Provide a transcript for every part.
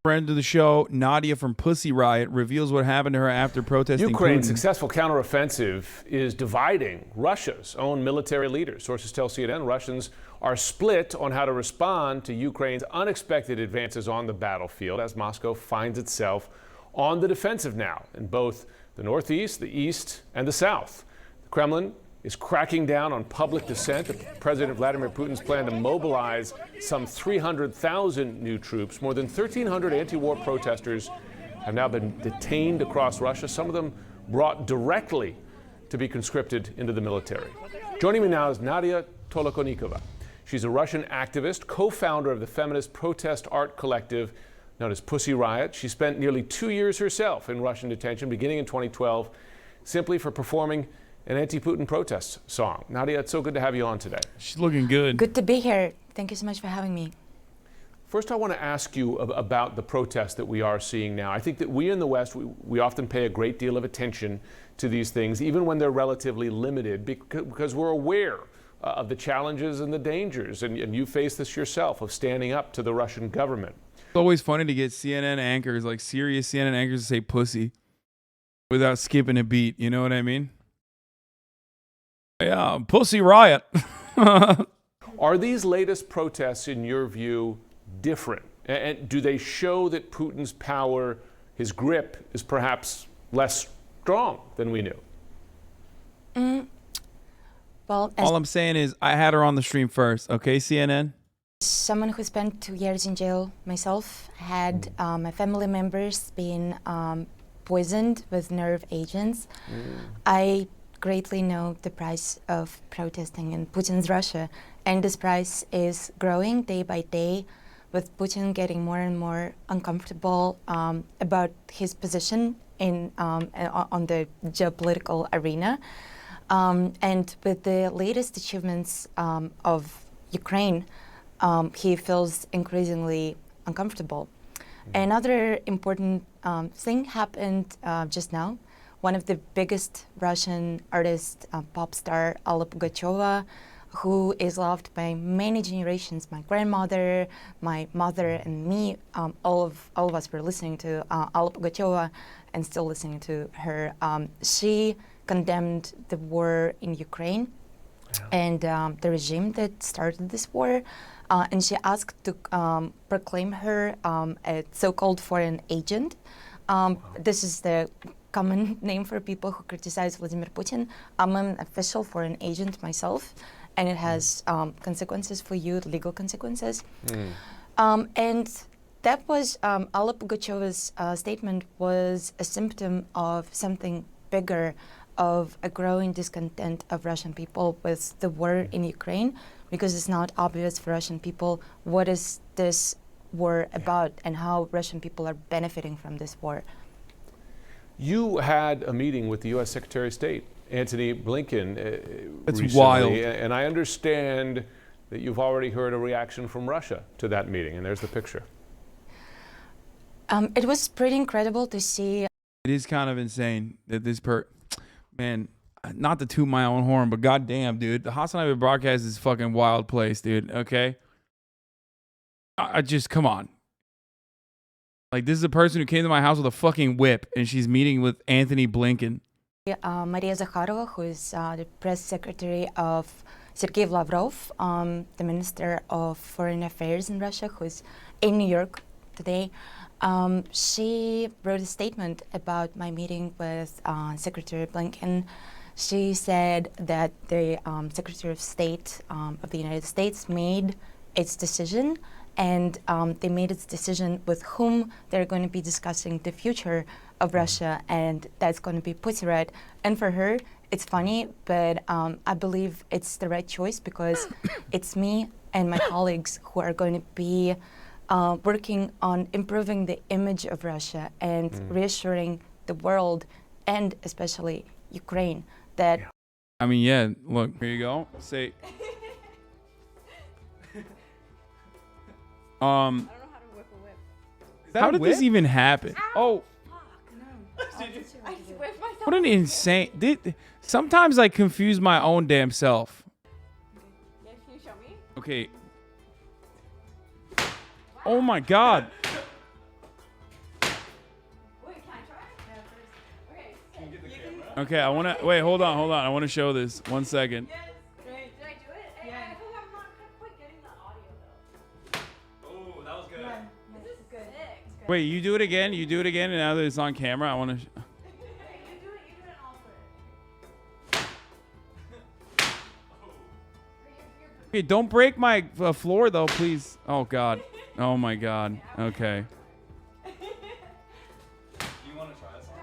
Friend of the show, Nadya from Pussy Riot, reveals what happened to her after protesting Ukraine's Putin. successful counteroffensive is dividing Russia's own military leaders. Sources tell CNN Russians are split on how to respond to Ukraine's unexpected advances on the battlefield as Moscow finds itself on the defensive now in both the northeast, the east, and the south. The Kremlin is cracking down on public dissent. President Vladimir Putin's plan to mobilize some 300,000 new troops. More than 1,300 anti-war protesters have now been detained across Russia, some of them brought directly to be conscripted into the military. Joining me now is Nadya Tolokonnikova. She's a Russian activist, co-founder of the feminist protest art collective known as Pussy Riot. She spent nearly 2 years herself in Russian detention, beginning in 2012, simply for performing an anti-Putin protest song. Nadya, it's so good to have you on today. She's looking good. Good to be here. Thank you so much for having me. First, I want to ask you about the protests that we are seeing now. I think that we in the West, we often pay a great deal of attention to these things, even when they're relatively limited, because we're aware of the challenges and the dangers. And you face this yourself, of standing up to the Russian government. It's always funny to get CNN anchors, like serious CNN anchors, to say pussy without skipping a beat. You know what I mean? Yeah, Pussy Riot. Are these latest protests, in your view, different? And do they show that Putin's power, his grip, is perhaps less strong than we knew? Well, All I'm saying is I had her on the stream first, okay, CNN? as someone who spent 2 years in jail myself, had my family members been poisoned with nerve agents, I greatly know the price of protesting in Putin's Russia. And this price is growing day by day, with Putin getting more and more uncomfortable about his position on the geopolitical arena. And with the latest achievements of Ukraine, he feels increasingly uncomfortable. Another important thing happened just now. One of the biggest Russian artists, pop star Alla Pugacheva, who is loved by many generations, my grandmother, my mother, and me, all of us were listening to Alla Pugacheva and still listening to her. She condemned the war in Ukraine and the regime that started this war, and she asked to proclaim her a so-called foreign agent. This is the common name for people who criticize Vladimir Putin. I'm an official foreign agent myself, and it has consequences for you, legal consequences. And that was, Alla Pugacheva's statement was a symptom of something bigger, of a growing discontent of Russian people with the war in Ukraine, because it's not obvious for Russian people what is this war about and how Russian people are benefiting from this war. You had a meeting with the U.S. Secretary of State, Antony Blinken, That's recently, wild. and I understand that you've already heard a reaction from Russia to that meeting, and there's the picture. It was pretty incredible to see. It is kind of insane that man, not to toot my own horn, but goddamn, dude, the HasanAbi broadcast is a fucking wild place, dude, okay? I just, come on. Like, this is a person who came to my house with a fucking whip, and she's meeting with Antony Blinken. Maria Zakharova, who is the press secretary of Sergei Lavrov, the Minister of Foreign Affairs in Russia, who is in New York today. She wrote a statement about my meeting with Secretary Blinken. She said that the Secretary of State of the United States made its decision, and they made its decision with whom they're going to be discussing the future of Russia, and that's going to be Pussy Riot. And for her, it's funny, but I believe it's the right choice, because it's me and my colleagues who are going to be working on improving the image of Russia and reassuring the world, and especially Ukraine, that... I mean, yeah, look, here you go. Say... I don't know how to whip a whip. How did this even happen? Oh, I whipped myself. what an insane... Sometimes I confuse my own damn self. Yeah, can you show me? Okay. Oh my God. Okay, I want to wait. Hold on. I want to show this. 1 second. Yes, great. Did I do it? Yeah. I feel like I'm not quite getting the audio though. Oh, that was good. This is good. Sick. Wait, you do it again. You do it again, and now that it's on camera, I want to. Hey, you do it and I'll put it. Hey, don't break my floor though, please. Oh God. Oh my God. Okay. You want to try this one?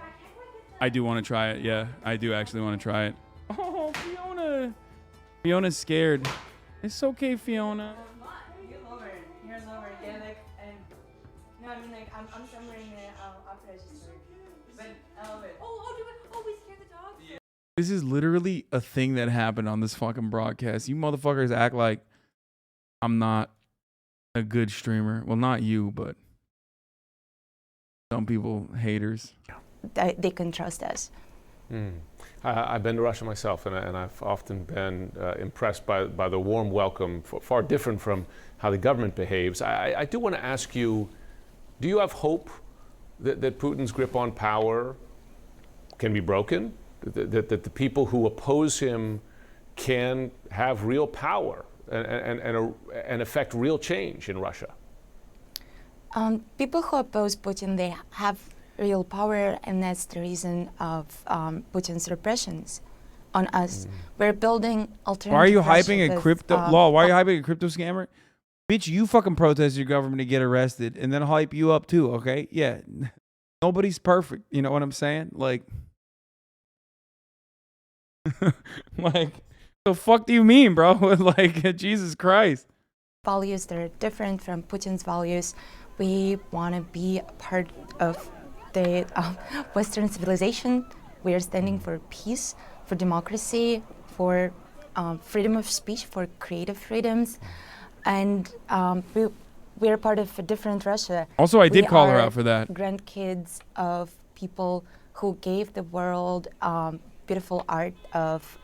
I do want to try it. Yeah, I do actually want to try it. Oh, Fiona. Fiona's scared. It's okay, Fiona. You're lower. You're lower. Yeah, like, no, I mean, like, I'm somewhere in the upper register. But I love it. Oh, do it. Oh, we scared the dog. Yeah. This is literally a thing that happened on this fucking broadcast. You motherfuckers act like I'm not a good streamer. Well, not you, but some people, haters. They can trust us. I've been to Russia myself, and I've often been impressed by the warm welcome, far different from how the government behaves. I do want to ask you, do you have hope that Putin's grip on power can be broken? That the people who oppose him can have real power and affect real change in Russia? People who oppose Putin, they have real power, and that's the reason of Putin's repressions on us. We're building alternative. Why are you Russia hyping a with, crypto law? Why are you hyping a crypto scammer? Bitch, you fucking protest your government to get arrested and then hype you up too, okay? Yeah. Nobody's perfect. You know what I'm saying? Like, like, the fuck do you mean, bro? Like, Jesus Christ. values that are different from Putin's values. We want to be a part of the Western civilization. We are standing for peace, for democracy, for freedom of speech, for creative freedoms, and we're part of a different Russia. Also, I did We call her are out for that. Grandkids of people who gave the world beautiful art of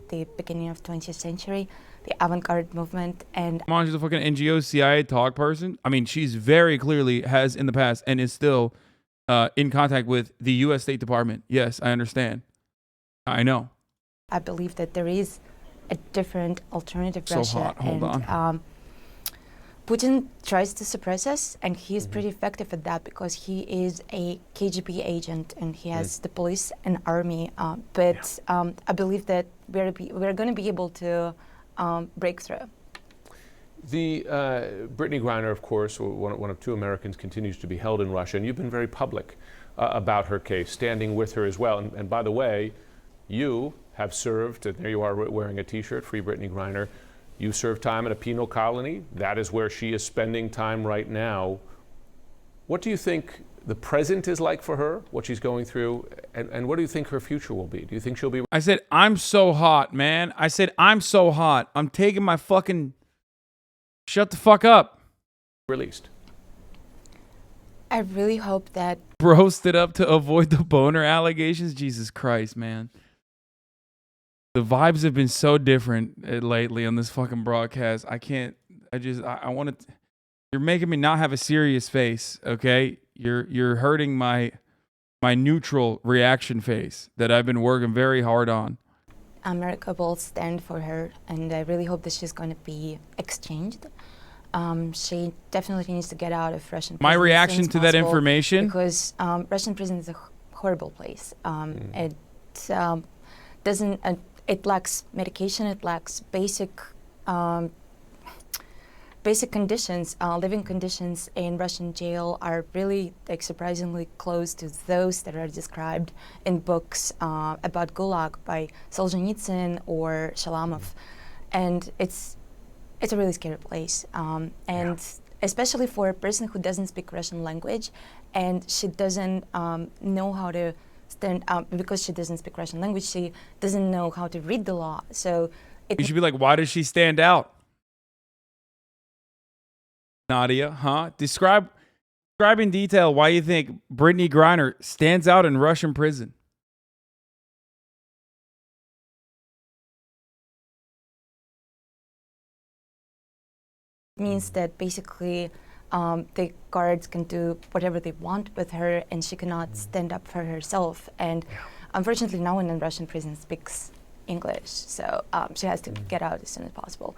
the beginning of 20th century, the avant-garde movement, and Come on, she's a fucking NGO CIA talk person. I mean, she's very clearly has in the past and is still in contact with the U.S. State Department. Yes, I understand. I know. I believe that there is a different alternative So Russia. hot. Hold and, on. Putin tries to suppress us, and he is pretty effective at that because he is a KGB agent and he has the police and army. But I believe that we're going to be able to break through. The Brittany Griner, of course, one of two Americans, continues to be held in Russia, and you've been very public about her case, standing with her as well. And by the way, you have served, and there you are wearing a T-shirt, Free Brittany Griner. You served time in a penal colony. That is where she is spending time right now. What do you think the present is like for her, what she's going through, and what do you think her future will be? Do you think she'll be I said, I'm so hot, man. I said, I'm so hot. I'm taking my fucking... Shut the fuck up. released? I really hope that Bro stood up to avoid the boner allegations. Jesus Christ, man. The vibes have been so different lately on this fucking broadcast. I can't... I want to... You're making me not have a serious face, okay? You're hurting my neutral reaction face that I've been working very hard on. America will stand for her, and I really hope that she's going to be exchanged. She definitely needs to get out of Russian prison. My as reaction soon as to that possible, information... because Russian prison is a horrible place. It doesn't... it lacks medication, it lacks basic conditions. Living conditions in Russian jail are really surprisingly close to those that are described in books about Gulag by Solzhenitsyn or Shalamov, and it's a really scary place. Especially for a person who doesn't speak Russian language, and she doesn't know how to stand up because she doesn't speak Russian language. She doesn't know how to read the law. So You should be like, why does she stand out? Nadya, huh? Describe in detail why you think Brittany Griner stands out in Russian prison. means that basically the guards can do whatever they want with her, and she cannot stand up for herself. And unfortunately, no one in Russian prison speaks English, so she has to get out as soon as possible.